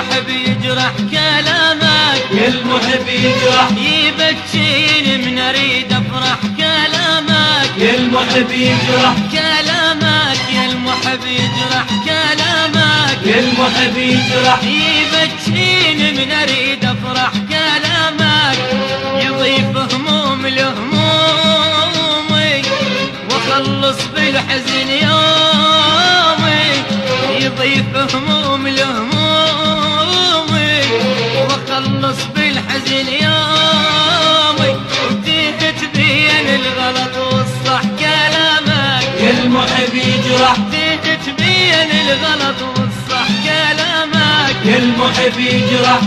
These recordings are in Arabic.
المحب يجرح كلامك، يا المحب يجرح يبكيني من اريد افرح كلامك، يا المحب يجرح كلامك، يا المحب يجرح كلامك، يا المحب يجرح يبكيني من اريد افرح كلامك، يضيف هموم لهمومي واخلص بالحزن يومي، يضيف هموم لهمومي واخلص بالحزن يومي، وتهت بين الغلط والصح كلامك، يا المحب يجرح تهت بين الغلط والصح كلامك، يا المحب يجرح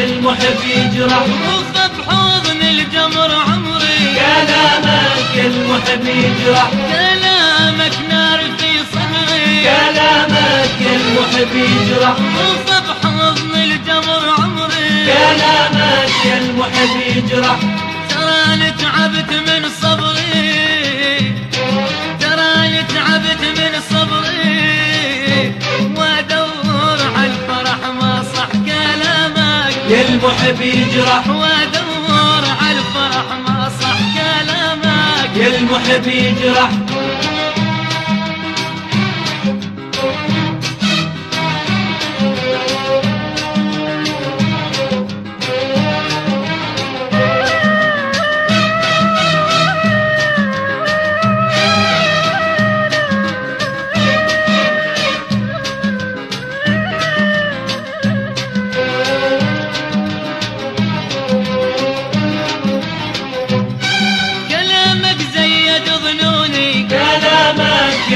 المحب يجرح وخذ بحضن الجمر عمري، كلامك يا المحب يجرح كلامك نار في صدري، كلامك يا المحب يجرح وخذ بحضن الجمر عمري، كلامك يا المحب يجرح تراني تعبت من صبري، تراني تعبت من صبري، وادور على الفرح ما صح كلامك، يا المحب يجرح وادور على الفرح ما صح كلامك، يا المحب يجرح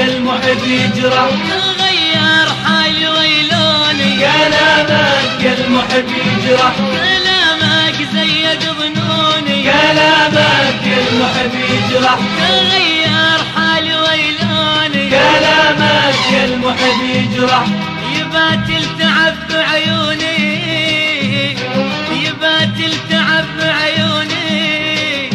المحب يجرح غير حالي ويلوني، كلامك يا المحب يجرح كلامك زيد ظنوني، كلامك يا المحب يجرح غير حالي ويلوني، كلامك يا المحب يجرح يبات التعب بعيوني، يبات التعب بعيوني،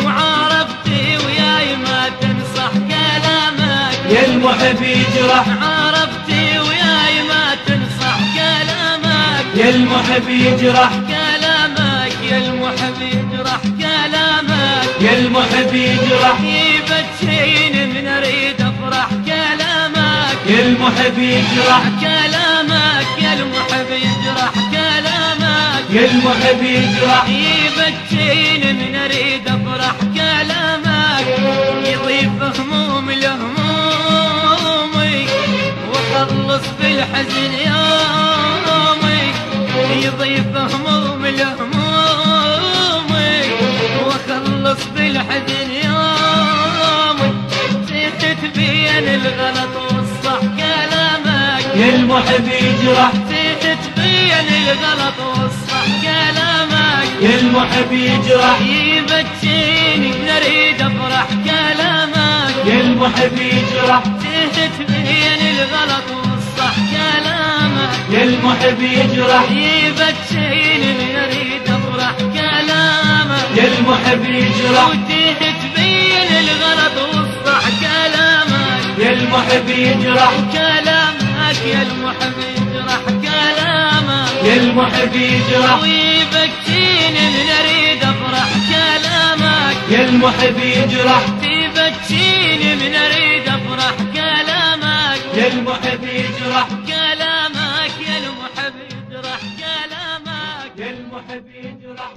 وعارفتي وياي ما تنصح كلامك، يا المحب يجرح عرفتي وياي ما تنصح كلامك، يا المحب يجرح كلامك، يا المحب يجرح كلامك، يا المحب يجرح يبكيني من اريد افرح كلامك، يا المحب يجرح كلامك، يا المحب يجرح كلامك، يا المحب يجرح يبكيني من اريد افرح كلامك، يضيف هموم لهمومي واخلص بالحزن يومي، يضيف هموم لهمومي واخلص بالحزن يومي، تهت بين الغلط والصح كلامك، يا المحب يجرح تهت بين الغلط والصح كلامك، يا المحب يجرح يبكيني نريد افرح كلامك، يا المحب يجرح تهت بين الغلط والصح كلامك، يا المحب يجرح يبكيني نريد افرح كلامك، يا المحب يجرح وتهت بين الغلط والصح كلامك، يا المحب يجرح كلامك، يا المحب يجرح كلامك، يا المحب يجرح ويبكيني من اريد افرح كلامك، يا المحب يجرح تبكيني من اريد افرح كلامك، يا المحب يجرح كلامك، يا المحب يجرح كلامك، يا المحب يجرح